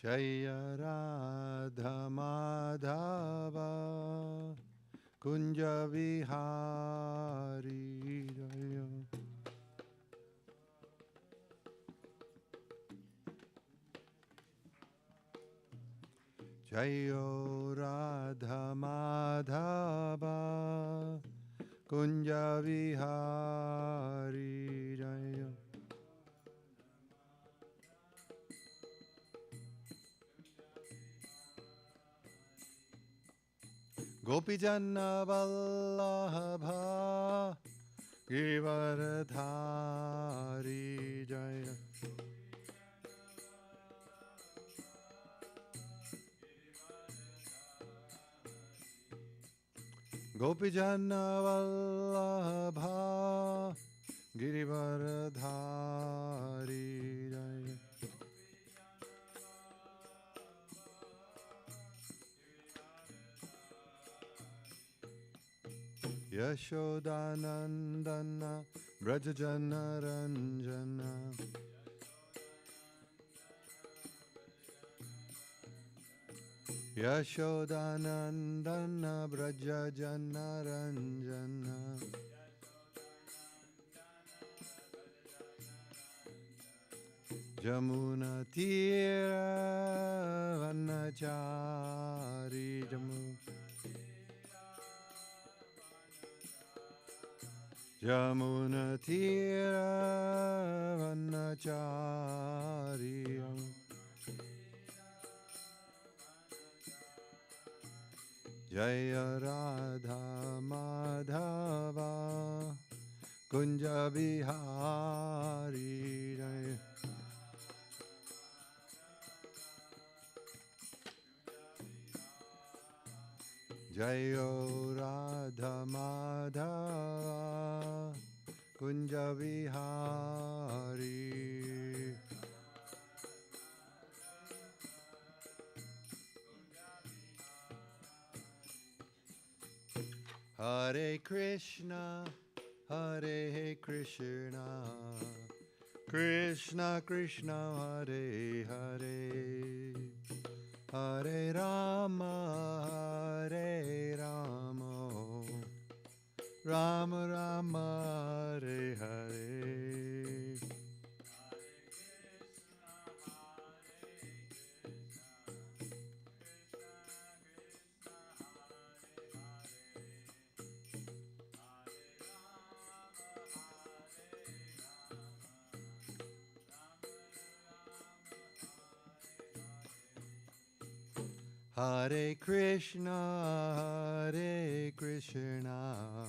Jaya Radha Madhava Kunja Vihari Jaya. Jaya Radha Madhava Kunja Vihari Jaya. Gopijana Vallabha Givaradhari Jaya. Gopijana Vallabha Givaradhari Jaya. Yashodanandana Brajajana Ranjana Yashodanandana Brajajana Ranjana Jamuna Tira Vanachari Jamuna Tira Vanachari Jaya Radha Madhava Kunja Vihari Jaya. Jaya Radha Madhava Kunja Vihari. Hare Krishna, Hare Krishna, Krishna Krishna, Hare Hare, Hare Rama, Hare Rama, Rama Rama, Hare Hare. Hare Krishna, Hare Krishna,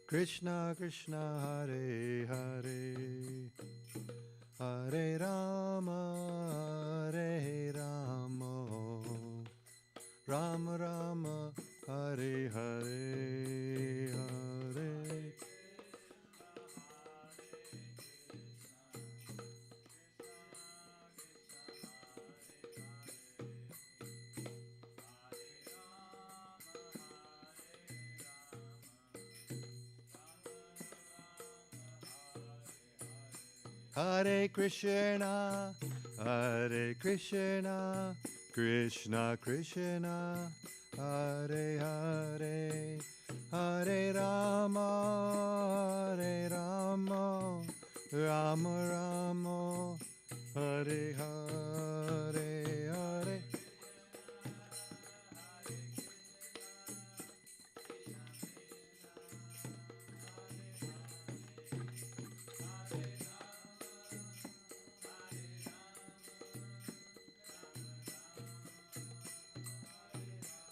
Krishna Krishna, Hare Hare, Hare Rama, Hare Rama, Rama Rama, Hare Hare, Hare. Hare Krishna, Hare Krishna, Krishna Krishna, Hare Hare, Hare Rama, Hare Rama, Rama Rama, Hare Hare, Hare.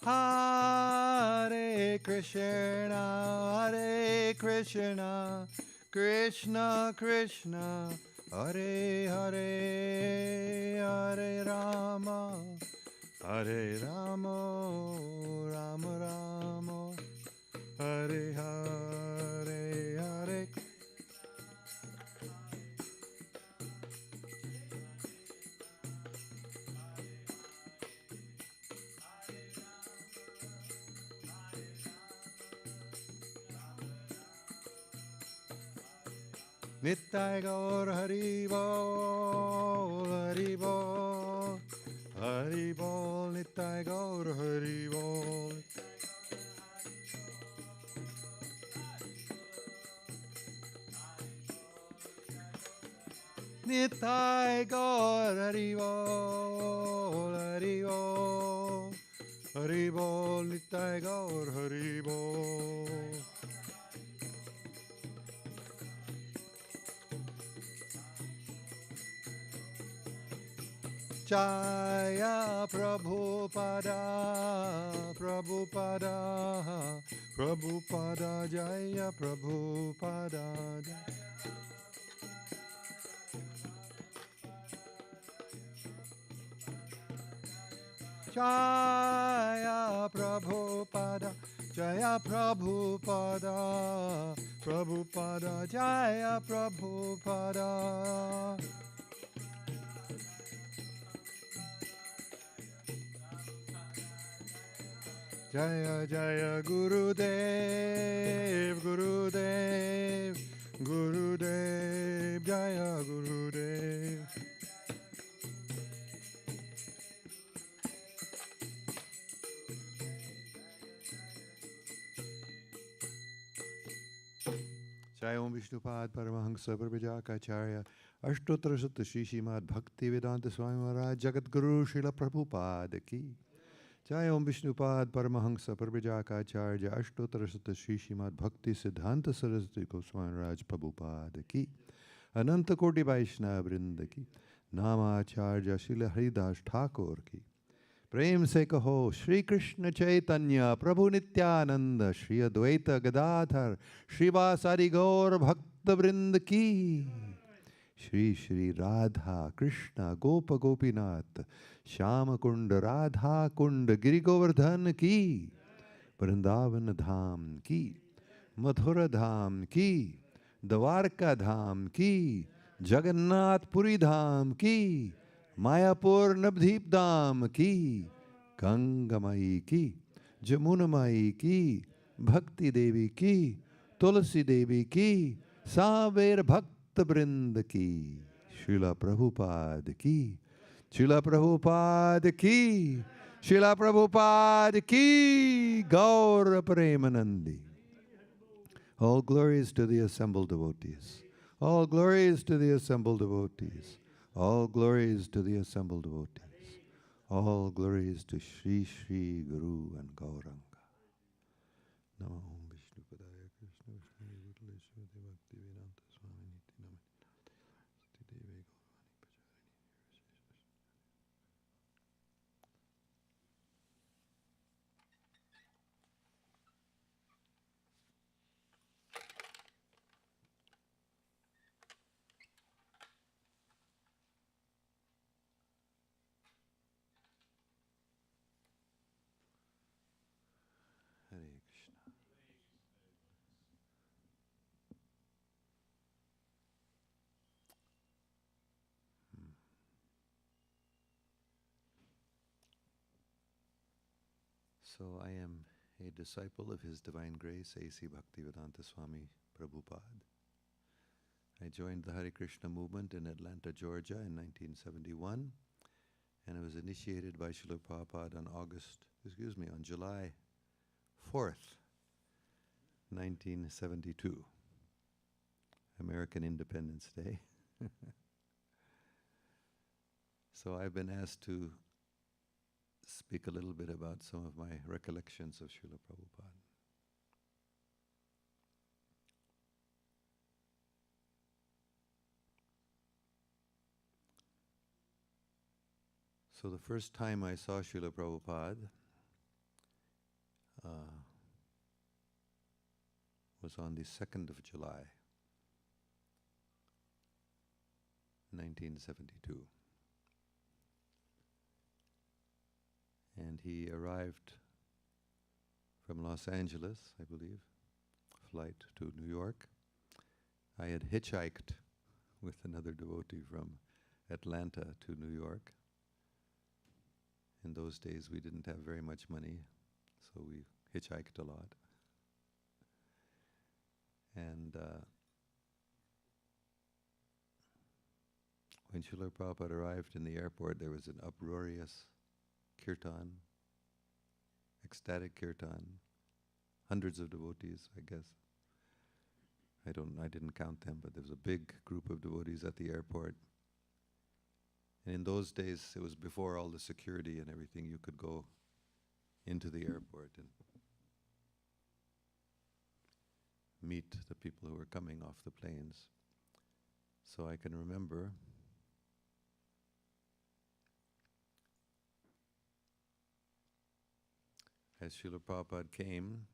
Hare Krishna, Hare Krishna, Krishna Krishna, Hare Hare, Hare Rama, Hare Rama, Rama Rama, Hare Hare, Hare. Nittai Gaur Hari Bol, Hari Bol, Hari Bol, Nitai Gaur Hari Bol. Nitai Gaur Hari Bol, Hari Bol. Hari Bol, Nitai Gaur Hari Bol. Jaya Prabhupada, Prabhupada, Prabhupada, Jaya Prabhupada. Jaya Prabhupada, Jaya Prabhupada, Prabhupada, Jaya Prabhupada. Jaya Jaya Gurudev, Gurudev, Gurudev, Jaya Gurudev. Jai Om Vishnupad Paramahansa Prabhupada Ashtottara Sutta Shri Srimad Bhaktivedanta Swami Maharaj Jagat Guru Srila Prabhupada Ki. Jai Om Vishnupad Paramahansa Prabhupada Ashtottara Sutta Shri Srimad Bhakti Siddhanta Saraswati Goswami Maharaj Prabhupada Ki. Ananta Koti Vaishnava Vrinda Ki. Namacharya Srila Haridas Thakur Ki. प्रेम से कहो श्री कृष्ण चैतन्य प्रभु नित्यानंद श्री अद्वैत गदाधर श्रीवासादि गौर भक्त वृंद की श्री श्री राधा कृष्ण गोप गोपीनाथ श्याम कुंड राधा कुंड गिरि गोवर्धन की वृंदावन धाम की मथुरा धाम की द्वारका धाम की जगन्नाथपुरी धाम की मायापुर नवदीप धाम की गंगामाई की जमुनामाई की भक्ति देवी की तुलसी देवी की सावेर भक्त वृंद की श्रीला प्रभुपाद की श्रीला प्रभुपाद की श्रीला प्रभुपाद की गौर Premanandi. All glories to the assembled devotees. All glories to the assembled devotees. All glories to the assembled devotees. All glories to Shri Shri Guru and Gauranga. Namo Om Vishnu Padaya Krishna Vishnu Bhutale Bhakti Vedanta Swami Niti Namani Sati Devi Hare Krishna. So I am a disciple of His Divine Grace, A.C. Bhaktivedanta Swami Prabhupada. I joined the Hare Krishna movement in Atlanta, Georgia in 1971, and I was initiated by Srila Prabhupada on July 4th, 1972, American Independence Day. So I've been asked to speak a little bit about some of my recollections of Srila Prabhupada. So the first time I saw Srila Prabhupada was on the 2nd of July, 1972. And he arrived from Los Angeles, I believe, flight to New York. I had hitchhiked with another devotee from Atlanta to New York. In those days, we didn't have very much money, so we hitchhiked a lot. And when Srila Prabhupada arrived in the airport, there was an uproarious kirtan, ecstatic kirtan, hundreds of devotees, I guess. I didn't count them, but there was a big group of devotees at the airport. And in those days, it was before all the security and everything, you could go into the airport and meet the people who were coming off the planes. So I can remember as Srila Prabhupada came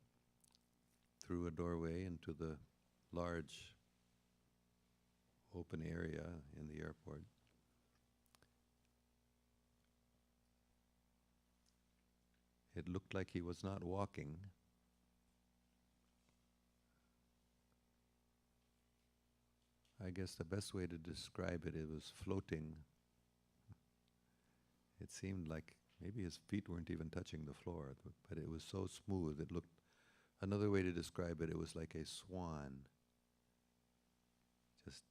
through a doorway into the large open area in the airport, it looked like he was not walking. I guess the best way to describe it, it was floating. It seemed like maybe his feet weren't even touching the floor, but it was so smooth. It looked, another way to describe it, it was like a swan. Just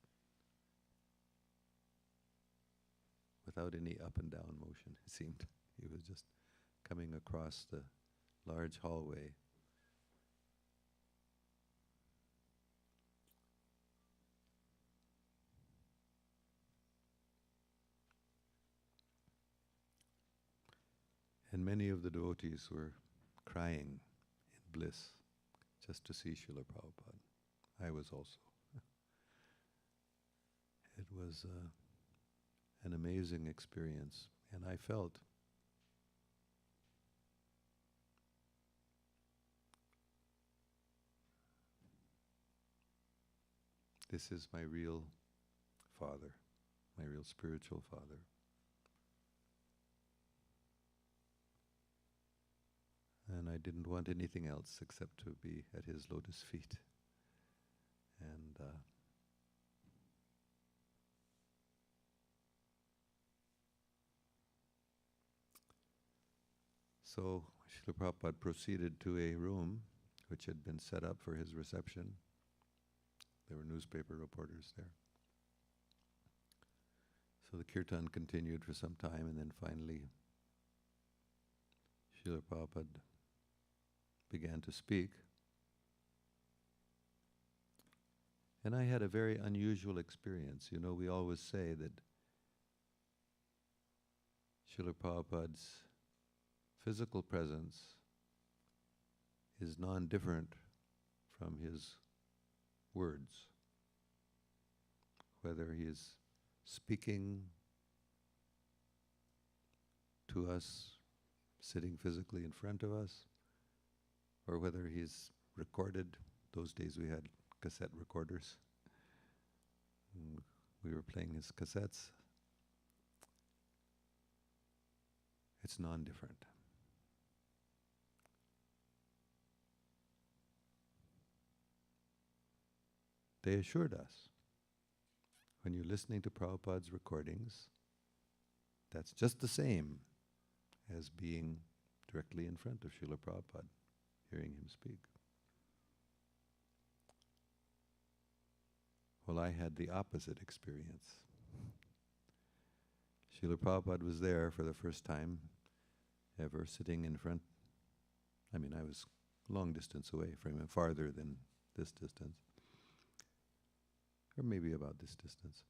without any up and down motion, it seemed. He was just coming across the large hallway. And many of the devotees were crying in bliss just to see Srila Prabhupada. I was also. It was an amazing experience, and I felt this is my real father, my real spiritual father. And I didn't want anything else except to be at his lotus feet. And so Srila Prabhupada proceeded to a room which had been set up for his reception. There were newspaper reporters there. So the kirtan continued for some time, and then finally Srila Prabhupada began to speak. And I had a very unusual experience. You know, we always say that Srila Prabhupada's physical presence is non-different from his words. Whether he is speaking to us, sitting physically in front of us, or whether he's recorded. Those days we had cassette recorders. We were playing his cassettes. It's non-different. They assured us, when you're listening to Prabhupada's recordings, that's just the same as being directly in front of Srila Prabhupada, hearing him speak. Well, I had the opposite experience. Srila Prabhupada was there for the first time ever, sitting in front. I mean, I was a long distance away from him, farther than this distance, or maybe about this distance.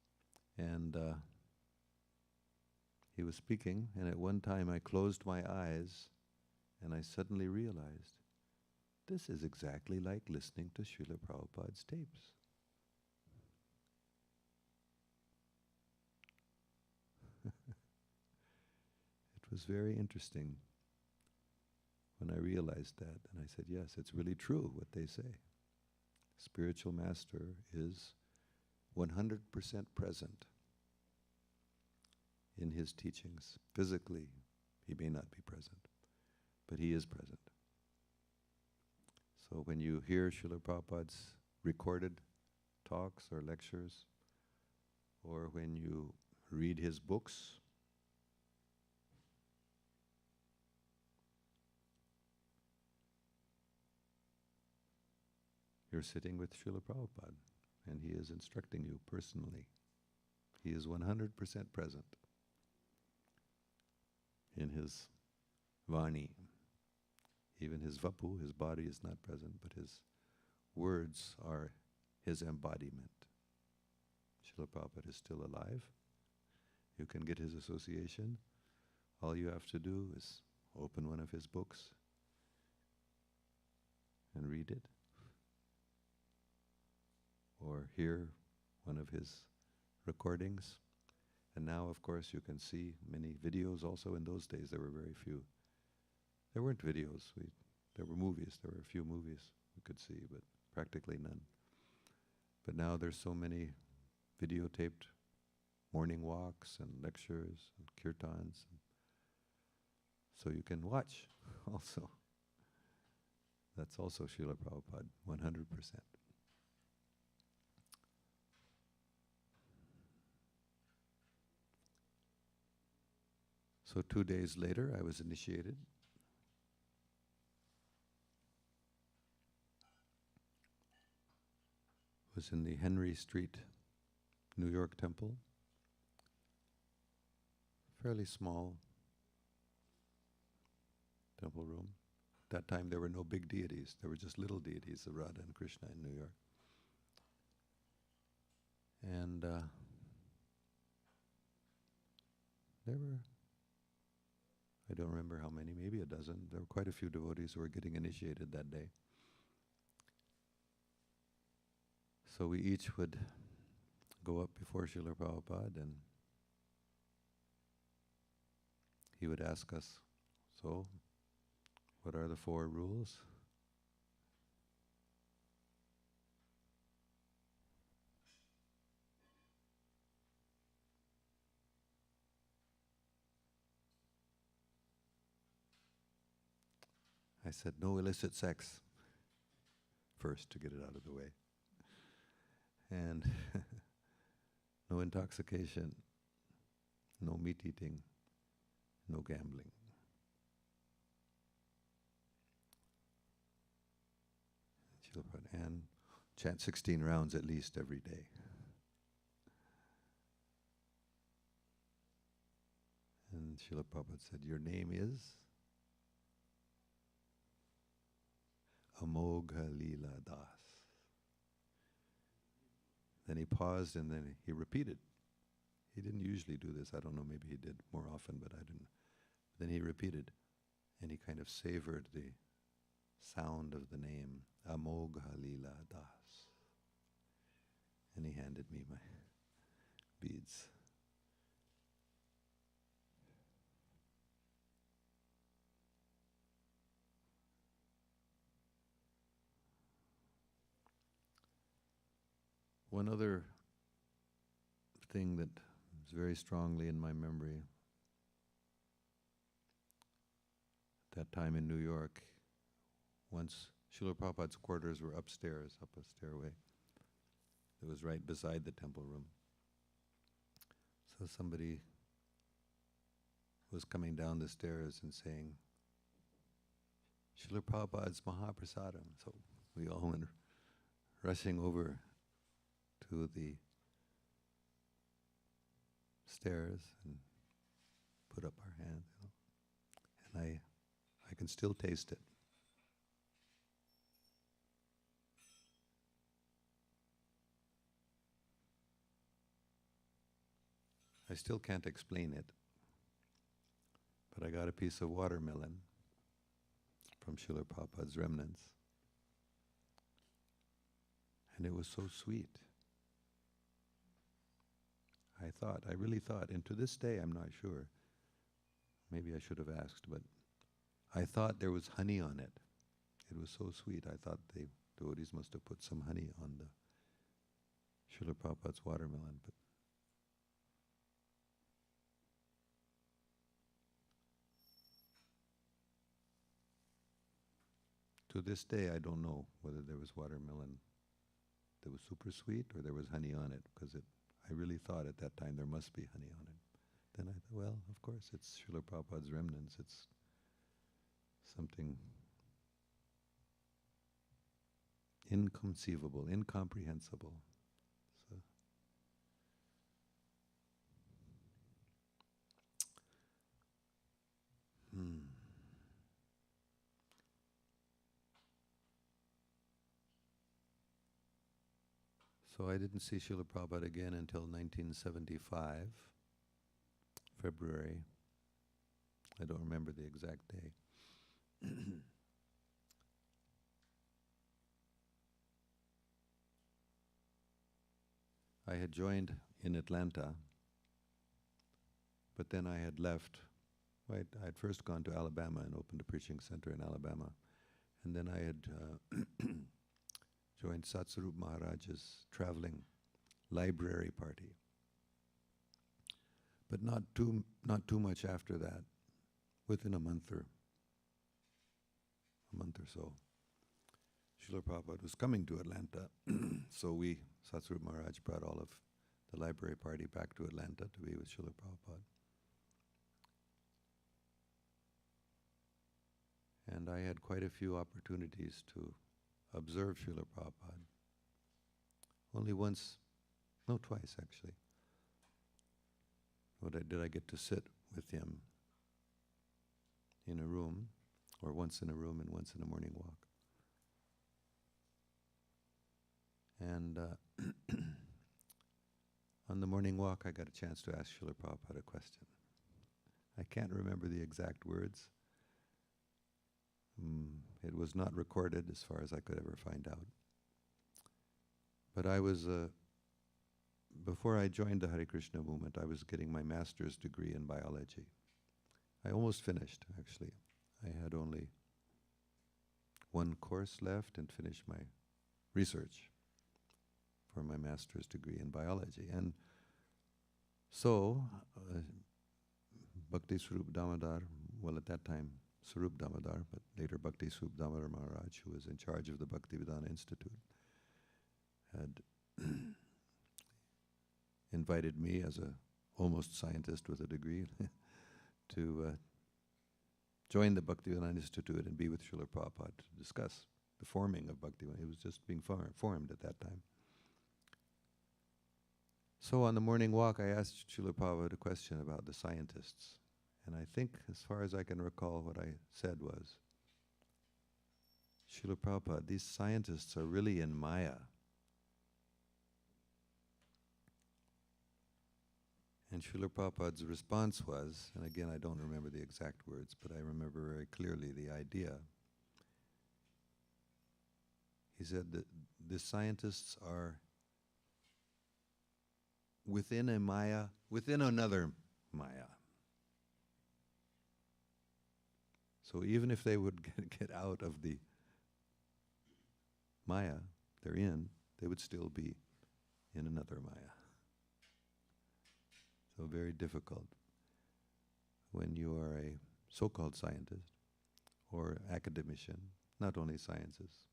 And he was speaking, and at one time I closed my eyes, and I suddenly realized, this is exactly like listening to Srila Prabhupada's tapes. It was very interesting when I realized that, and I said, yes, it's really true what they say. Spiritual master is 100% present in his teachings. Physically, he may not be present, but he is present. So when you hear Srila Prabhupada's recorded talks or lectures, or when you read his books, you're sitting with Srila Prabhupada, and he is instructing you personally. He is 100% present in his Vani. Even his vapu, his body is not present, but his words are his embodiment. Srila Prabhupada is still alive. You can get his association. All you have to do is open one of his books and read it, or hear one of his recordings. And now, of course, you can see many videos also. In those days, there were very few. There weren't videos. There were movies. There were a few movies we could see, but practically none. But now there's so many videotaped morning walks and lectures and kirtans. So you can watch also. That's also Srila Prabhupada, 100%. So 2 days later, I was initiated. It was in the Henry Street, New York temple. Fairly small temple room. At that time, there were no big deities. There were just little deities of Radha and Krishna in New York. And there were, I don't remember how many, maybe a dozen. There were quite a few devotees who were getting initiated that day. So we each would go up before Srila Prabhupada and he would ask us, so, what are the 4 rules? I said, no illicit sex, first, to get it out of the way. And no intoxication, no meat eating, no gambling. And chant 16 rounds at least every day. And Srila Prabhupada said, your name is Amogha Leela Das. Then he paused and then he repeated. He didn't usually do this. I don't know, maybe he did more often, but I didn't. Then he repeated, and he kind of savored the sound of the name, Amogha Leela Das. And he handed me my beads. One other thing that is very strongly in my memory, at that time in New York, once Srila Prabhupada's quarters were upstairs, up a stairway. It was right beside the temple room. So somebody was coming down the stairs and saying, Srila Prabhupada's Mahaprasadam. So we all went rushing over to the stairs and put up our hands. And I can still taste it. I still can't explain it, but I got a piece of watermelon from Srila Prabhupada's remnants, and it was so sweet. I really thought, and to this day I'm not sure, maybe I should have asked, but I thought there was honey on it. It was so sweet, I thought the devotees must have put some honey on the Srila Prabhupada's watermelon. But to this day, I don't know whether there was watermelon that was super sweet or there was honey on it, because I really thought at that time there must be honey on it. Then I thought, well, of course, it's Srila Prabhupada's remnants. It's something inconceivable, incomprehensible. So So I didn't see Srila Prabhupada again until 1975, February. I don't remember the exact day. I had joined in Atlanta, but then I had left. Right, I had first gone to Alabama and opened a preaching center in Alabama, and then I had joined Satsarup Maharaj's traveling library party. But not too much after that, within a month or so, Srila Prabhupada was coming to Atlanta, so Satsarup Maharaj brought all of the library party back to Atlanta to be with Srila Prabhupada. And I had quite a few opportunities to observe Srila Prabhupada. Only once, no, twice actually. Did I get to sit with him in a room, or once in a room and once in a morning walk. And on the morning walk, I got a chance to ask Srila Prabhupada a question. I can't remember the exact words. It was not recorded as far as I could ever find out. But I was, before I joined the Hare Krishna movement, I was getting my master's degree in biology. I almost finished, actually. I had only one course left and finished my research for my master's degree in biology. And so, Bhakti Swarup Damodar, well at that time Swarup Damodar, but later Bhakti Swarup Damodar Maharaj, who was in charge of the Bhaktivedanta Institute, had invited me as a almost scientist with a degree to join the Bhaktivedanta Institute and be with Srila Prabhupada to discuss the forming of Bhaktivedanta. It was just being formed at that time. So on the morning walk, I asked Srila Prabhupada a question about the scientists. And I think, as far as I can recall, what I said was, Srila Prabhupada, these scientists are really in Maya. And Srila Prabhupada's response was, and again I don't remember the exact words, but I remember very clearly the idea. He said that the scientists are within a Maya, within another Maya. So even if they would get out of the Maya they're in, they would still be in another Maya. So very difficult when you are a so-called scientist or academician, not only sciences,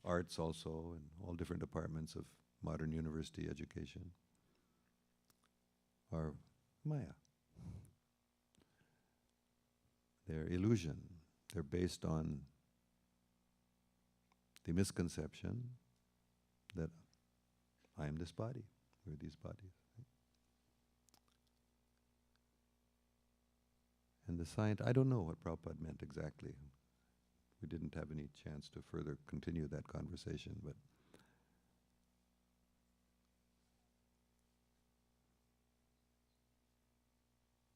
arts also, and all different departments of modern university education are Maya. They're illusion. They're based on the misconception that I am this body, we're these bodies. And the science, I don't know what Prabhupada meant exactly. We didn't have any chance to further continue that conversation, but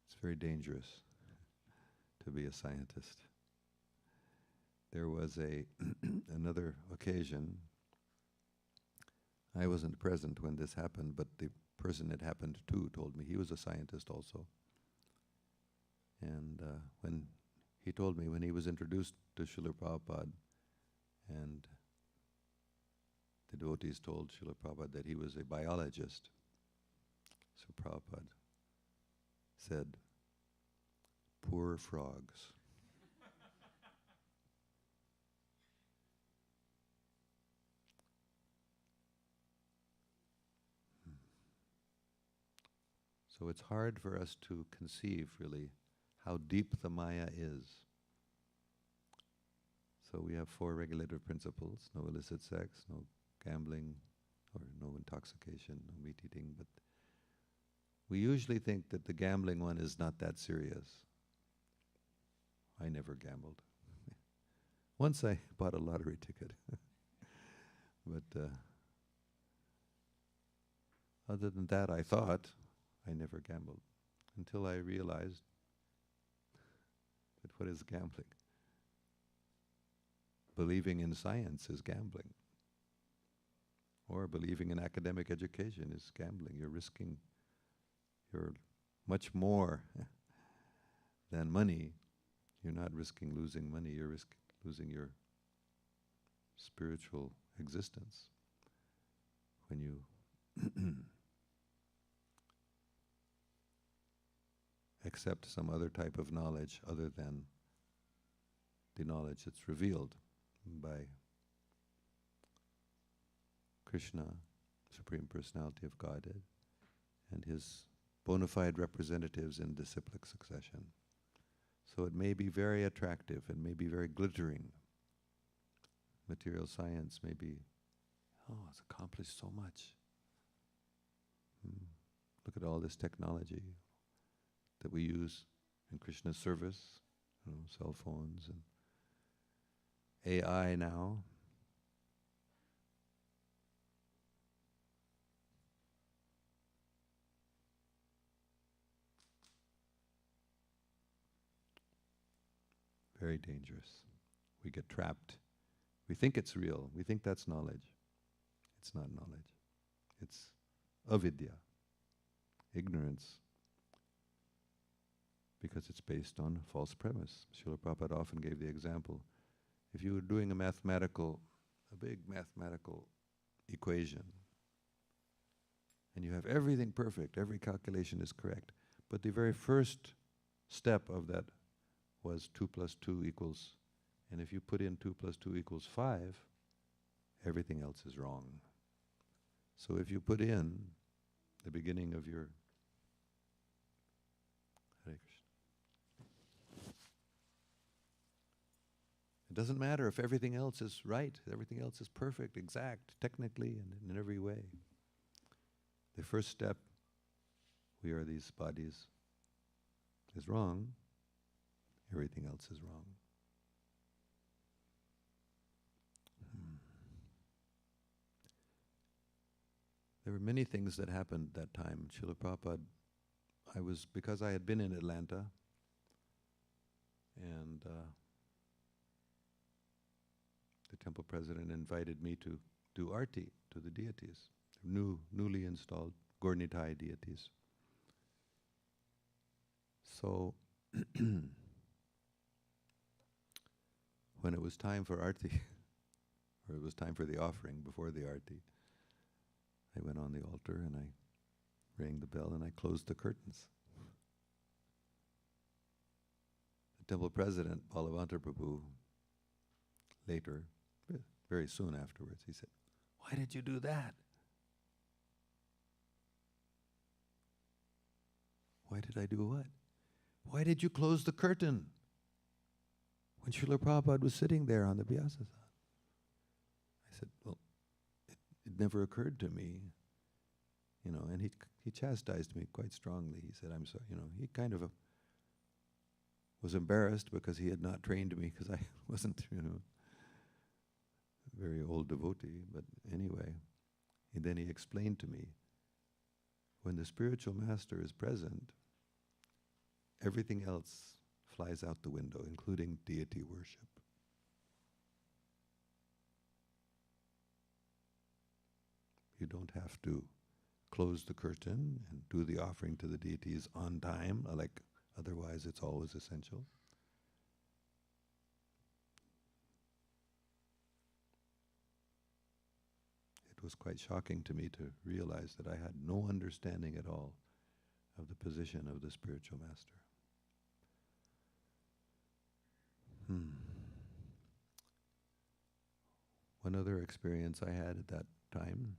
it's very dangerous to be a scientist. There was another occasion. I wasn't present when this happened, but the person it happened to told me he was a scientist also. And when he told me, when he was introduced to Srila Prabhupada, and the devotees told Srila Prabhupada that he was a biologist, so Prabhupada said, "Poor frogs." So it's hard for us to conceive, really, how deep the Maya is. So we have 4 regulative principles: no illicit sex, no gambling, or no intoxication, no meat eating. But we usually think that the gambling one is not that serious. I never gambled. Once I bought a lottery ticket, but Other than that, I thought I never gambled until I realized that what is gambling? Believing in science is gambling. Or believing in academic education is gambling. You're much more than money. You're not risking losing money, you're losing your spiritual existence when you accept some other type of knowledge other than the knowledge that's revealed by Krishna, Supreme Personality of Godhead, and his bona fide representatives in disciplic succession. So it may be very attractive, it may be very glittering. Material science may be, it's accomplished so much. Look at all this technology that we use in Krishna's service, cell phones and AI now. Very dangerous. We get trapped. We think it's real. We think that's knowledge. It's not knowledge. It's avidya, ignorance, because it's based on a false premise. Srila Prabhupada often gave the example, if you were doing a big mathematical equation, and you have everything perfect, every calculation is correct, but the very first step of that was 2 plus 2 equals, and if you put in 2 plus 2 equals 5, everything else is wrong. So if you put in the beginning of your Hare Krishna, it doesn't matter if everything else is right, everything else is perfect, exact, technically and in every way. The first step, we are these bodies, is wrong. Everything else is wrong. There were many things that happened that time. Srila Prabhupada, because I had been in Atlanta, and the temple president invited me to do arti to the deities, newly installed Gaur-Nitai deities. So when it was time for arti, or it was time for the offering before the arti, I went on the altar and I rang the bell and I closed the curtains. The temple president, Balavanta Prabhu, later, very soon afterwards, he said, "Why did you do that?" Why did I do what? Why did you close the curtain when Srila Prabhupada was sitting there on the Vyasasana? I said, well, it never occurred to me, and he chastised me quite strongly. He said, I'm sorry, he kind of was embarrassed because he had not trained me, because I wasn't, a very old devotee, but anyway. And then he explained to me, when the spiritual master is present, everything else flies out the window, including deity worship. You don't have to close the curtain and do the offering to the deities on time, like otherwise it's always essential. It was quite shocking to me to realize that I had no understanding at all of the position of the spiritual master. One other experience I had at that time,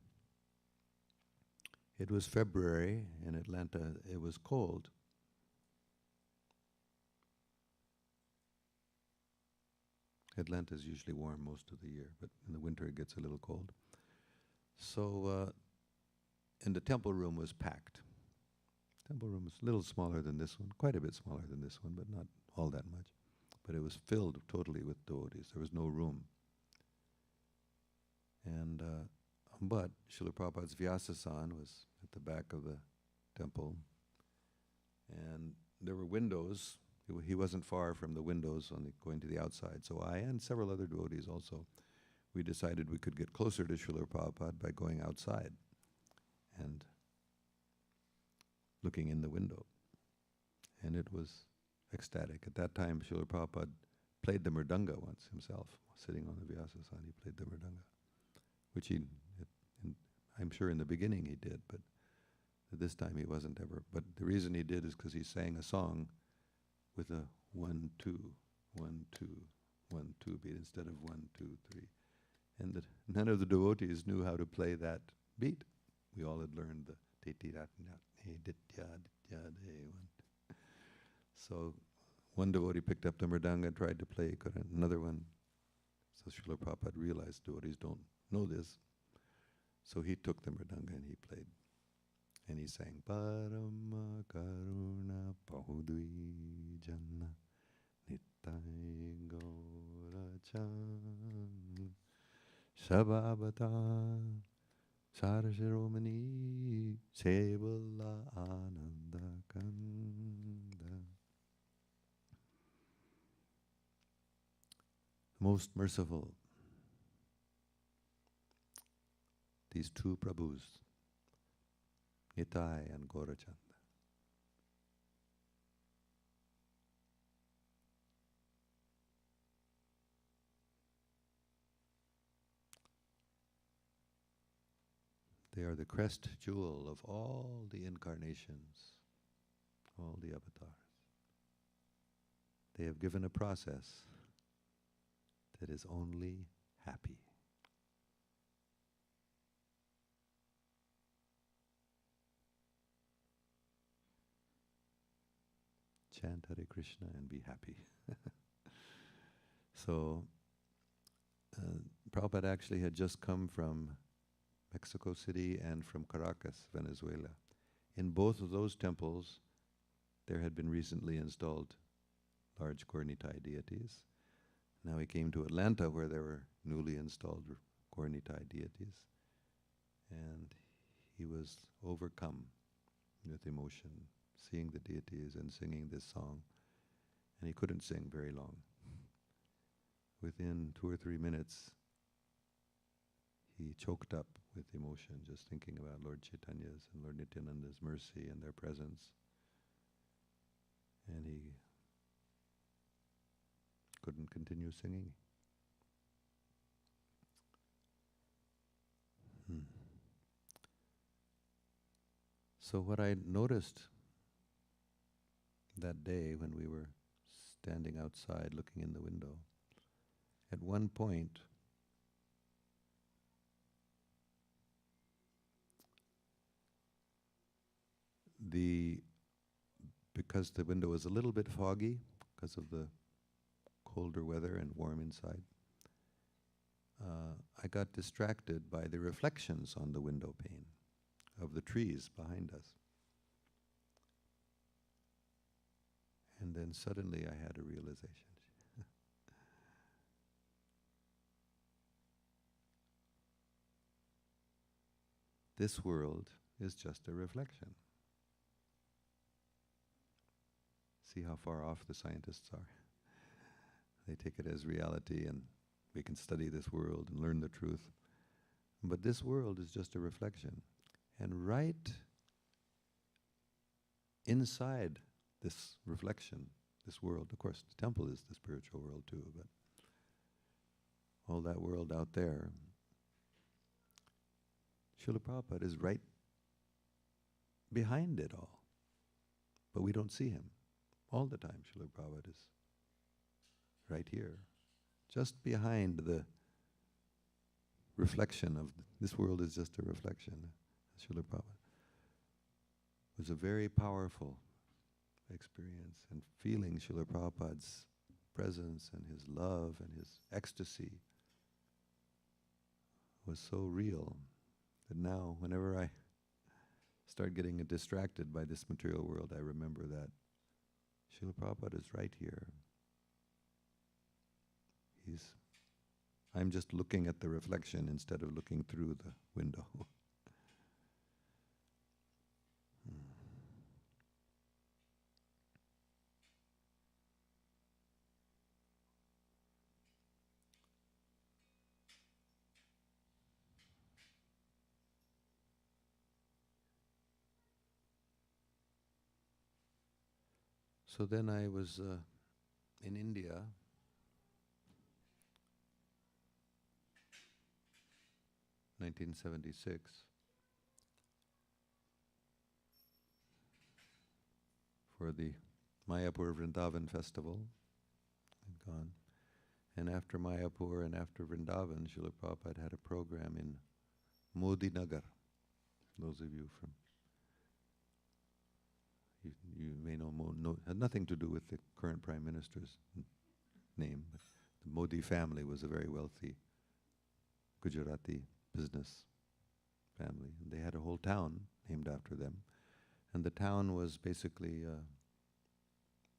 it was February in Atlanta. It was cold. Atlanta is usually warm most of the year, but in the winter it gets a little cold. So, and the temple room was packed. Temple room was a little smaller than this one, quite a bit smaller than this one, but not all that much. But it was filled totally with devotees. There was no room. And but Srila Prabhupada's Vyasasana was at at the back of the temple. And there were windows. He wasn't far from the windows going to the outside. So I and several other devotees also, we decided we could get closer to Srila Prabhupada by going outside and looking in the window. And it was ecstatic. At that time, Srila Prabhupada played the mridanga once himself, sitting on the Vyasasana. He played the mridanga, which I'm sure in the beginning he did, but this time he wasn't ever. But the reason he did is because he sang a song with a 1, 2, 1, 2, 1, 2 beat instead of 1, 2, 3. And none of the devotees knew how to play that beat. We all had learned the so one devotee picked up the mridanga and tried to play, couldn't. Another one. So Srila Prabhupada realized devotees don't know this. So he took the mridanga and he played. And he sang, Parama Karuna Pahudvi Janna Nittai Gaurachan Sabhabata Sarashiromani Sevala Ananda Kanda. Most merciful, these two Prabhus, Nitai and Gaurachanda. They are the crest jewel of all the incarnations, all the avatars. They have given a process that is only happy. Chant Hare Krishna and be happy. So, Prabhupada actually had just come from Mexico City and from Caracas, Venezuela. In both of those temples, there had been recently installed large Gaura-Nitai deities. Now he came to Atlanta where there were newly installed Gaura-Nitai deities. And he was overcome with emotion, seeing the deities and singing this song. And he couldn't sing very long. Within 2 or 3 minutes, he choked up with emotion just thinking about Lord Chaitanya's and Lord Nityananda's mercy and their presence. And he couldn't continue singing. So what I noticed that day when we were standing outside looking in the window, at one point because the window was a little bit foggy because of the colder weather and warm inside, I got distracted by the reflections on the window pane of the trees behind us. And then suddenly I had a realization. This world is just a reflection. See how far off the scientists are. They take it as reality and we can study this world and learn the truth. But this world is just a reflection. And right inside this reflection, this world, of course the temple is the spiritual world too, but all that world out there, Srila Prabhupada is right behind it all. But we don't see him. All the time Srila Prabhupada is right here, just behind the reflection of this world is just a reflection. Srila Prabhupada. It was a very powerful experience, and feeling Srila Prabhupada's presence and his love and his ecstasy was so real that now whenever I start getting distracted by this material world, I remember that Srila Prabhupada is right here. I'm just looking at the reflection instead of looking through the window. So then I was in India, 1976, for the Mayapur Vrindavan festival. I'd gone. And after Mayapur and after Vrindavan, Srila Prabhupada had a program in Modi Nagar. Those of you from, you may know, had nothing to do with the current Prime Minister's name. But the Modi family was a very wealthy Gujarati business family. And they had a whole town named after them. And the town was basically,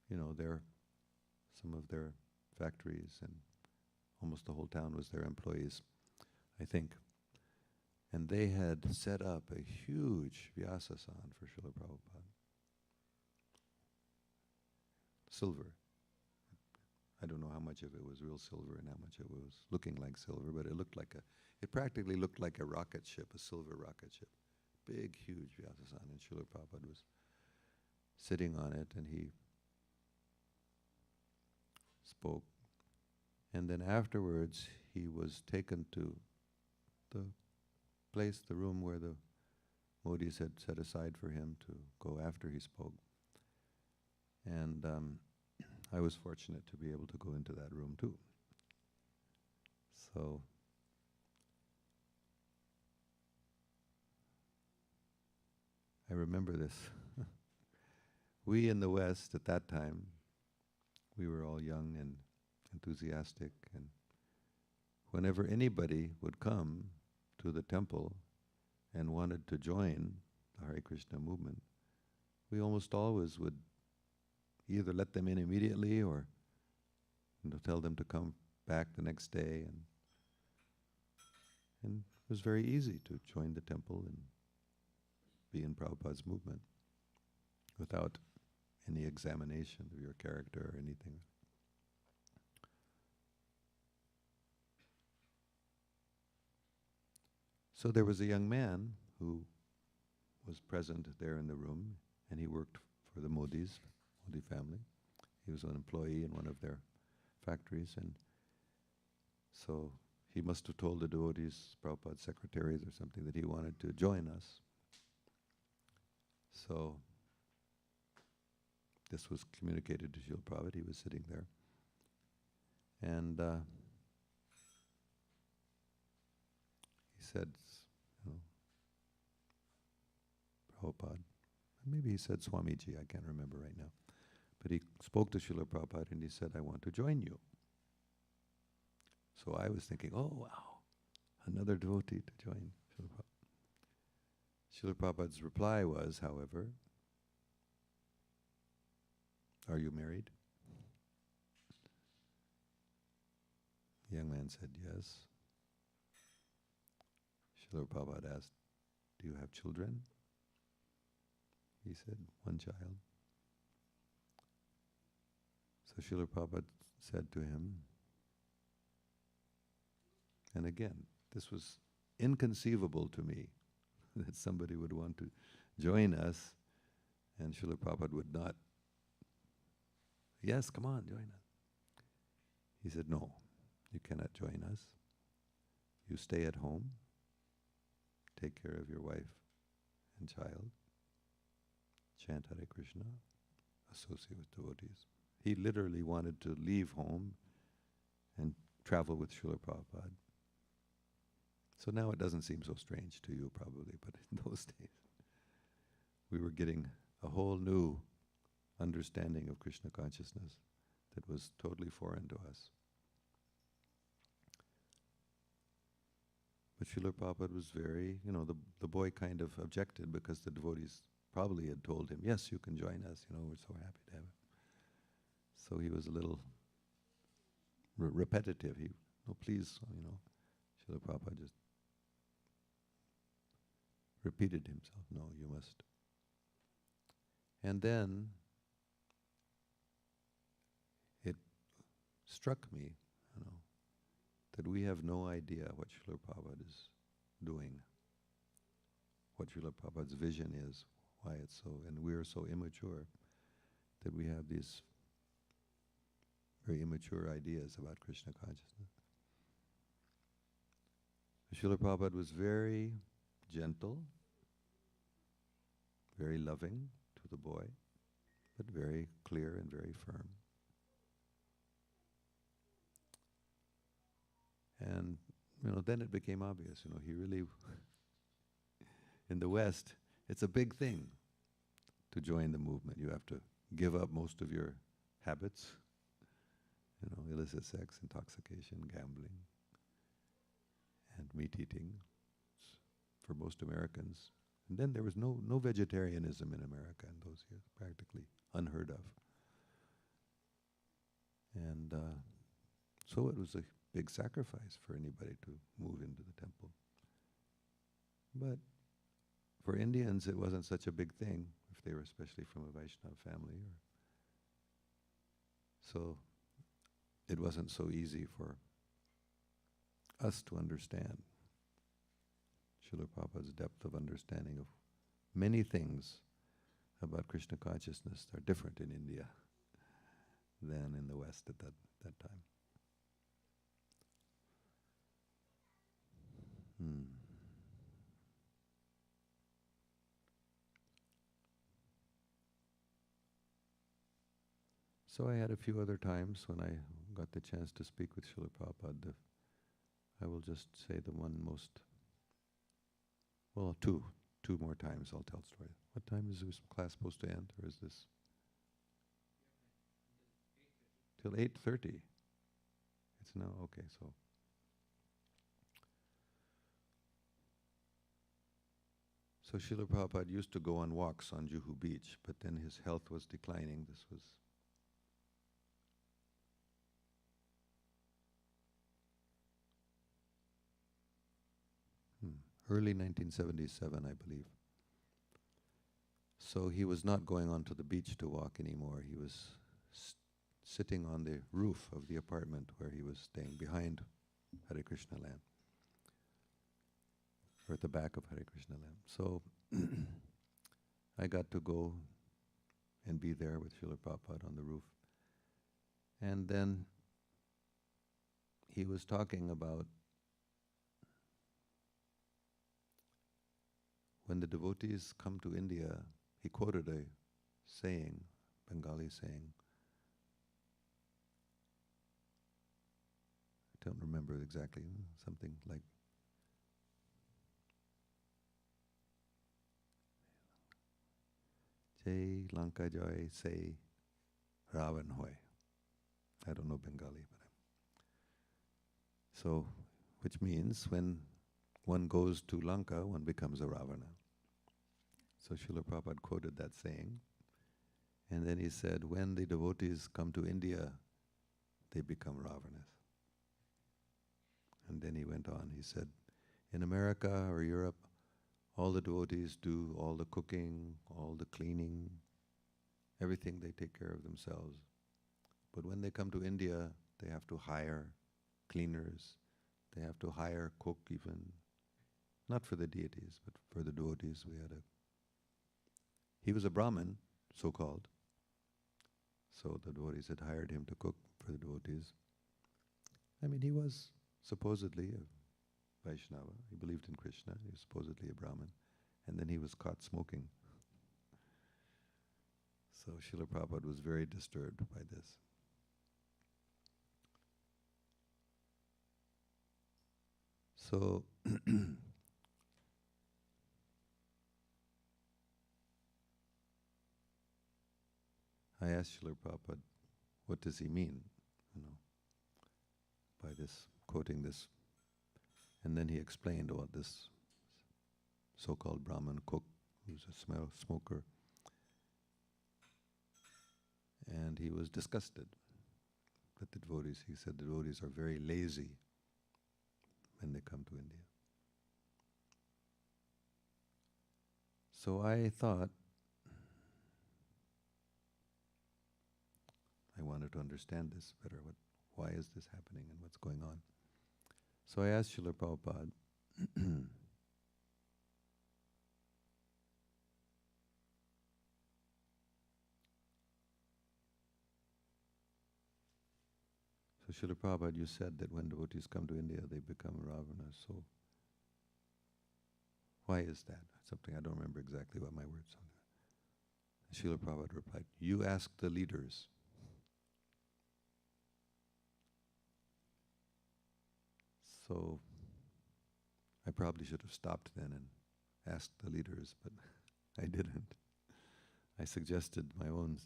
some of their factories, and almost the whole town was their employees, I think. And they had set up a huge Vyasasan for Srila Prabhupada. Silver. I don't know how much of it was real silver and how much of it was looking like silver, but it practically looked like a rocket ship, a silver rocket ship. Big, huge Vyasasan, and Srila Prabhupada was sitting on it, and he spoke. And then afterwards, he was taken to the place, the room where the Modis had set aside for him to go after he spoke. And I was fortunate to be able to go into that room too. So I remember this. We in the West at that time, we were all young and enthusiastic, and whenever anybody would come to the temple and wanted to join the Hare Krishna movement, we almost always would either let them in immediately or tell them to come back the next day, and it was very easy to join the temple and be in Prabhupada's movement without any examination of your character or anything. So there was a young man who was present there in the room, and he worked for the Modi family. He was an employee in one of their factories, and so he must have told the devotees, Prabhupada's secretaries or something, that he wanted to join us. So this was communicated to Srila Prabhupada. He was sitting there. And he said, Prabhupada, maybe he said Swamiji, I can't remember right now. But he spoke to Srila Prabhupada and he said, I want to join you. So I was thinking, oh wow, another devotee to join Srila Prabhupada. Srila Prabhupada's reply was, however, are you married? The young man said yes. Srila Prabhupada asked, do you have children? He said, one child. So Srila Prabhupada said to him, and again, this was inconceivable to me, that somebody would want to join us, and Srila Prabhupada would not, yes, come on, join us. He said, no, you cannot join us. You stay at home, take care of your wife and child, chant Hare Krishna, associate with devotees. He literally wanted to leave home and travel with Srila Prabhupada. So now it doesn't seem so strange to you probably, but in those days, we were getting a whole new understanding of Krishna consciousness that was totally foreign to us. But Srila Prabhupada was very, the boy kind of objected because the devotees probably had told him, yes, you can join us, we're so happy to have it. So he was a little repetitive. No, please, Srila Prabhupada just repeated himself, no, you must. And then it struck me, that we have no idea what Srila Prabhupada is doing, what Srila Prabhupada's vision is, why it's so, and we're so immature. that we have these very immature ideas about Krishna consciousness. Srila Prabhupada was very gentle, very loving to the boy, but very clear and very firm. And, then it became obvious, he really, in the West, it's a big thing to join the movement. You have to give up most of your habits, illicit sex, intoxication, gambling, and meat eating for most Americans. And then there was no vegetarianism in America in those years, practically unheard of. And so it was a big sacrifice for anybody to move into the temple. But for Indians, it wasn't such a big thing, if they were especially from a Vaishnava family. So it wasn't so easy for us to understand. Srila Prabhupada's depth of understanding of many things about Krishna consciousness are different in India than in the West at that time. So I had a few other times when I got the chance to speak with Srila Prabhupada. I will just say the one most, two more times I'll tell stories. What time is this class supposed to end, or is this? Till 8:30. It's now, okay, so. So Srila Prabhupada used to go on walks on Juhu Beach, but then his health was declining. This was early 1977, I believe. So he was not going onto the beach to walk anymore. He was sitting on the roof of the apartment where he was staying, behind Hare Krishna land, or at the back of Hare Krishna land. So I got to go and be there with Srila Prabhupada on the roof. And then he was talking about when the devotees come to India. He quoted a saying, Bengali saying. I don't remember exactly, something like, Jai Lanka Joy Say Ravan Hoy. I don't know Bengali, but so, which means when one goes to Lanka, one becomes a Ravana. So Srila Prabhupada quoted that saying, and then he said, when the devotees come to India, they become Ravanas. And then he went on, he said, in America or Europe, all the devotees do all the cooking, all the cleaning, everything they take care of themselves. But when they come to India, they have to hire cleaners, they have to hire cook even, not for the deities, but for the devotees. He was a Brahmin, so-called, so the devotees had hired him to cook for the devotees. I mean, he was supposedly a Vaishnava. He believed in Krishna. He was supposedly a Brahmin. And then he was caught smoking. So Srila Prabhupada was very disturbed by this. So I asked Srila Prabhupada, what does he mean, by this, quoting this? And then he explained about this so-called Brahmin cook who's a smoker. And he was disgusted that the devotees, he said the devotees are very lazy when they come to India. So I thought, I wanted to understand this better. Why is this happening and what's going on? So I asked Srila Prabhupada, So Srila Prabhupada, you said that when devotees come to India, they become Ravana. So why is that? Something I don't remember exactly what my words are. Srila Prabhupada replied, you ask the leaders. So I probably should have stopped then and asked the leaders, but I didn't. I suggested my own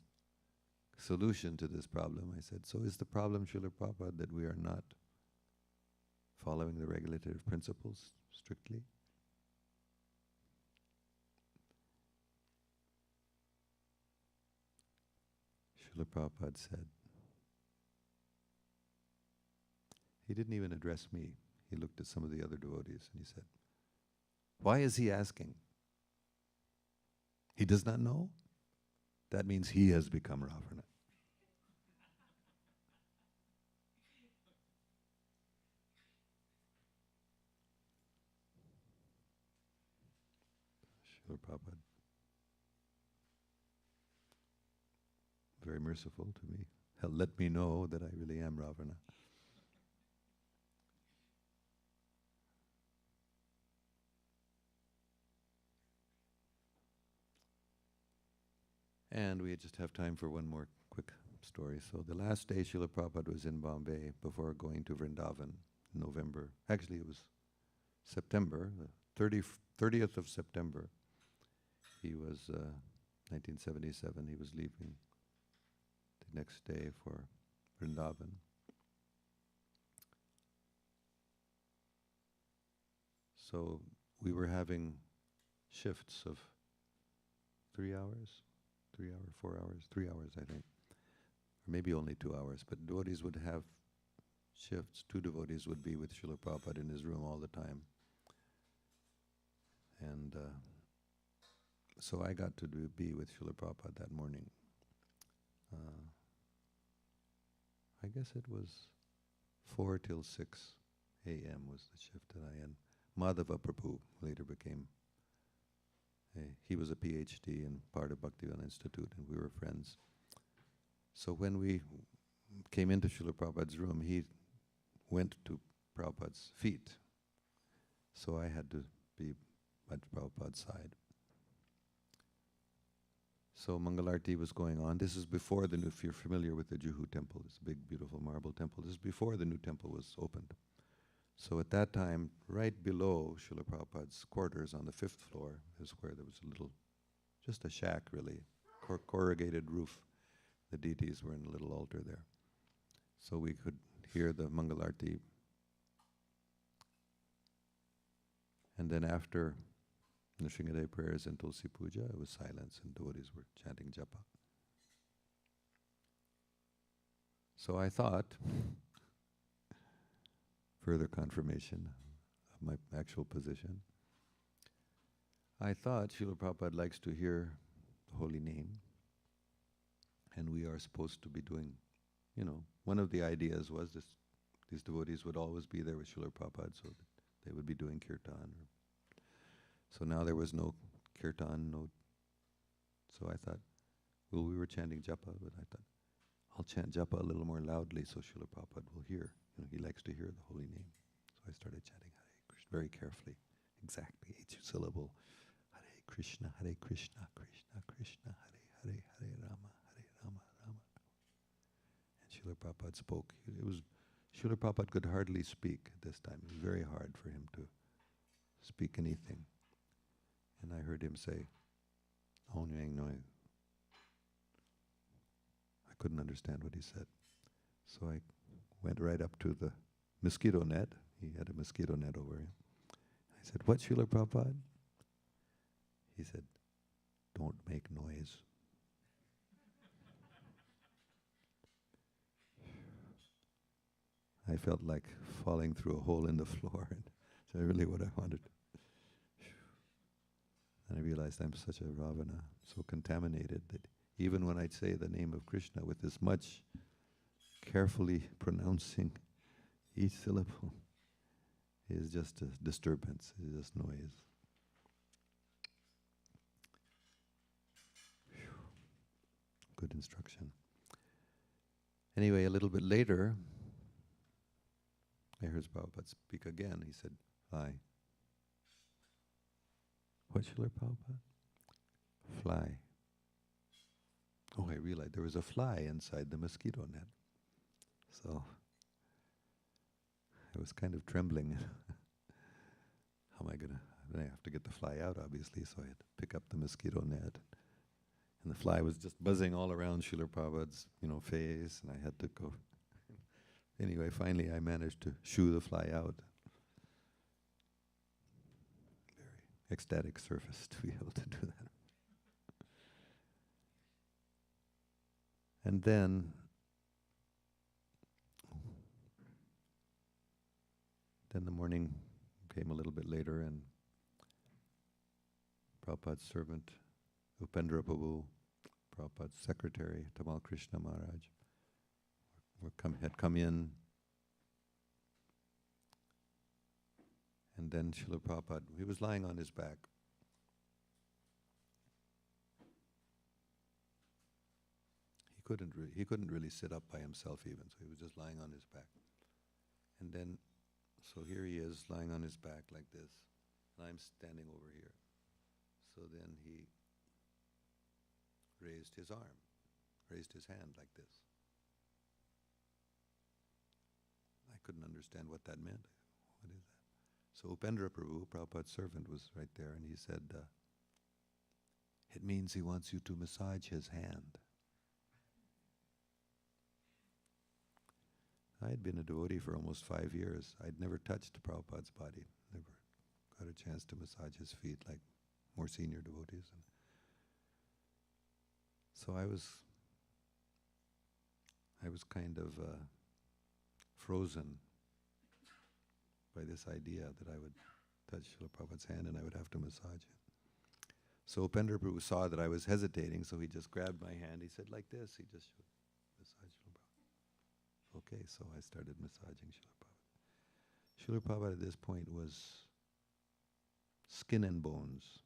solution to this problem. I said, so is the problem, Srila Prabhupada, that we are not following the regulative principles strictly? Srila Prabhupada said, he didn't even address me. He looked at some of the other devotees and he said, why is he asking? He does not know? That means he has become Ravana. Srila Prabhupada, very merciful to me, let me know that I really am Ravana. And we just have time for one more quick story. So the last day Srila Prabhupada was in Bombay before going to Vrindavan in November. Actually, it was September, the 30th of September. He was, 1977, he was leaving the next day for Vrindavan. So we were having shifts of 3 hours, 4 hours, 3 hours, I think. Or maybe only 2 hours, but devotees would have shifts. 2 devotees would be with Srila Prabhupada in his room all the time. And so I got to be with Srila Prabhupada that morning. I guess it was 4 till 6 a.m. was the shift that I had. Madhava Prabhu later became, he was a PhD and part of Bhaktivedanta Institute, and we were friends. So when we came into Srila Prabhupada's room, he went to Prabhupada's feet. So I had to be at Prabhupada's side. So Mangalarti was going on. This is before the new, if you're familiar with the Juhu temple, this big, beautiful marble temple, this is before the new temple was opened. So at that time, right below Srila Prabhupada's quarters on the 5th floor is where there was a little, just a shack really, corrugated roof. The deities were in a little altar there. So we could hear the Mangalarti. And then after Nrsimhadev prayers and Tulsi Puja, it was silence and devotees were chanting japa. So I thought, further confirmation of my actual position, I thought Srila Prabhupada likes to hear the holy name, and we are supposed to be doing, one of the ideas was this, these devotees would always be there with Srila Prabhupada, so that they would be doing kirtan. So now there was no kirtan, so I thought, well, we were chanting japa, but I thought, I'll chant japa a little more loudly so Srila Prabhupada will hear. He likes to hear the holy name. So I started chanting Hare Krishna very carefully, exactly each syllable. Hare Krishna, Krishna Krishna, Hare Hare, Hare Rama, Rama. And Srila Prabhupada spoke. Srila Prabhupada could hardly speak at this time. It was very hard for him to speak anything. And I heard him say, Om Yang Noi. I couldn't understand what he said. So I went right up to the mosquito net. He had a mosquito net over him. I said, what, Srila Prabhupada? He said, don't make noise. I felt like falling through a hole in the floor. And so really what I wanted. And I realized I'm such a Ravana, so contaminated that even when I'd say the name of Krishna with this much carefully pronouncing each syllable is just a disturbance, is just noise. Whew. Good instruction. Anyway, a little bit later, I heard Prabhupada speak again. He said, fly. What, Srila Prabhupada? Fly. Oh, I realized there was a fly inside the mosquito net. So I was kind of trembling. How am I gonna? I have to get the fly out, obviously. So I had to pick up the mosquito net, and the fly was just buzzing all around Srila Prabhupada's, face, and I had to go. Anyway, finally, I managed to shoo the fly out. Very ecstatic surface to be able to do that. And then the morning came a little bit later, and Prabhupada's servant, Upendra Prabhu, Prabhupada's secretary, Tamal Krishna Maharaj, had come in. And then Srila Prabhupada, he was lying on his back. He couldn't really sit up by himself even, so he was just lying on his back. And then, so here he is lying on his back like this, and I'm standing over here. So then he raised his arm, raised his hand like this. I couldn't understand what that meant. What is that? So Upendra Prabhu, Prabhupada's servant, was right there, and he said, it means he wants you to massage his hand. I had been a devotee for almost 5 years. I'd never touched Prabhupada's body, never got a chance to massage his feet like more senior devotees. And so I was kind of frozen by this idea that I would touch Srila Prabhupada's hand and I would have to massage it. So Upendra Prabhu saw that I was hesitating, so he just grabbed my hand. He said, like this. He just showed, massage Srila Prabhupada. Okay, so I started massaging Srila Prabhupada. Srila Prabhupada at this point was skin and bones.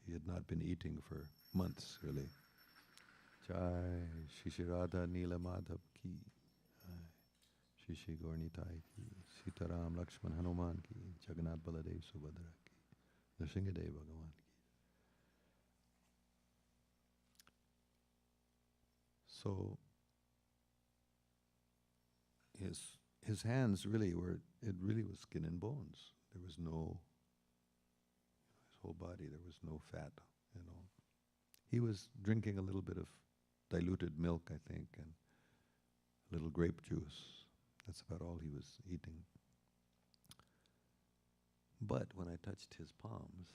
He had not been eating for months, really. Jai Shri Radha Neela Madhav ki, Shri Shri Gaurnitai ki, Sitaram Lakshman Hanuman ki, Jagannath Baladev Subhadra ki, Nrsingadev Bhagavan ki. So his hands really were, it really was skin and bones. There was no, his whole body, there was no fat, He was drinking a little bit of diluted milk, I think, and a little grape juice. That's about all he was eating. But when I touched his palms,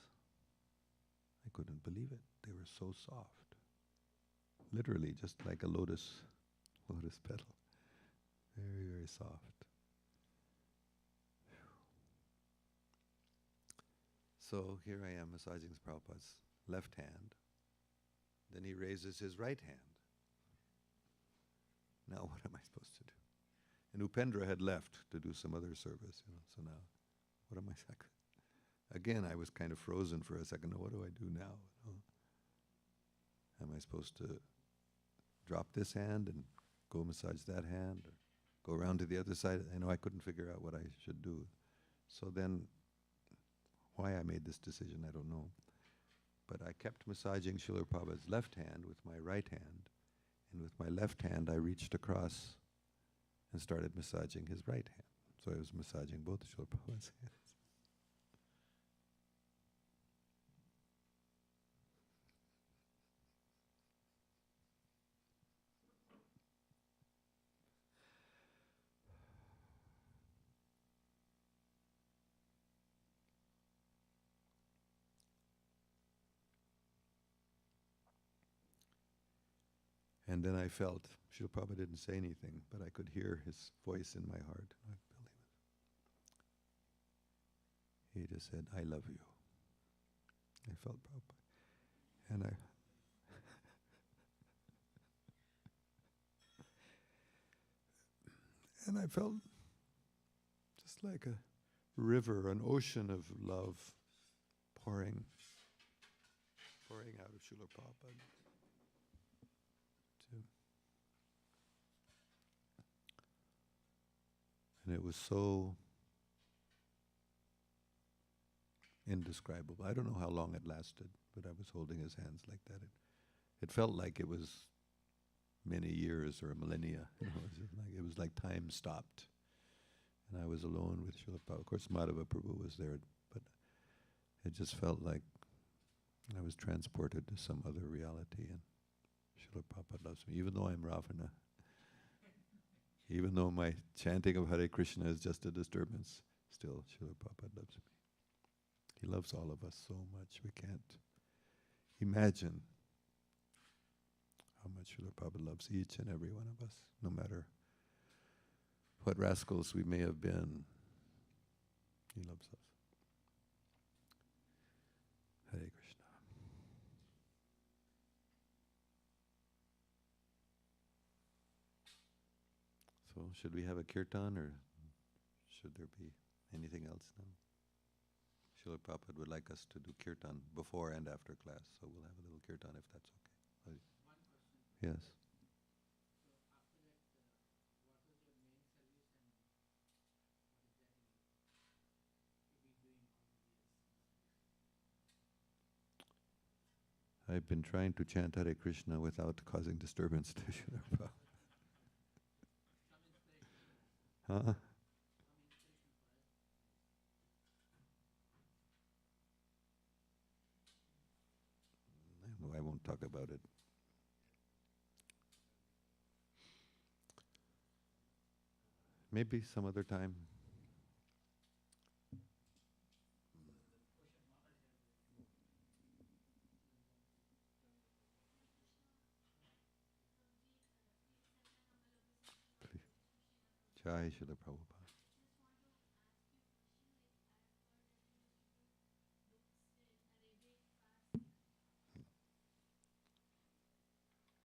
I couldn't believe it. They were so soft. Literally, just like a lotus petal. Very, very soft. So here I am massaging Prabhupada's left hand. Then he raises his right hand. Now what am I supposed to do? And Upendra had left to do some other service, so now what am I? Again, I was kind of frozen for a second. Now, what do I do now? Am I supposed to drop this hand and go massage that hand, or go around to the other side? I couldn't figure out what I should do. So then, why I made this decision, I don't know. But I kept massaging Srila Prabhupada's left hand with my right hand, and with my left hand I reached across and started massaging his right hand. So I was massaging both Srila Prabhupada's hands. And then I felt, Srila Prabhupada didn't say anything, but I could hear his voice in my heart. I believe it. He just said, I love you. I felt Prabhupada. And I felt just like a river, an ocean of love pouring out of Srila Prabhupada. And it it was so indescribable. I don't know how long it lasted, but I was holding his hands like that. It felt like it was many years or a millennia. It was like time stopped, and I was alone with Srila Prabhupada. Of course, Madhava Prabhu was there, but it just felt like I was transported to some other reality, and Srila Prabhupada loves me, even though I'm Ravana. Even though my chanting of Hare Krishna is just a disturbance, still Srila Prabhupada loves me. He loves all of us so much, we can't imagine how much Srila Prabhupada loves each and every one of us, no matter what rascals we may have been. He loves us. Hare Krishna. So should we have a kirtan, or should there be anything else now? Srila Prabhupada would like us to do kirtan before and after class, so we'll have a little kirtan if that's okay. Yes. I've been trying to chant Hare Krishna without causing disturbance to Srila Prabhupada. Huh? No, I won't talk about it. Maybe some other time. Jai Srila Prabhupada.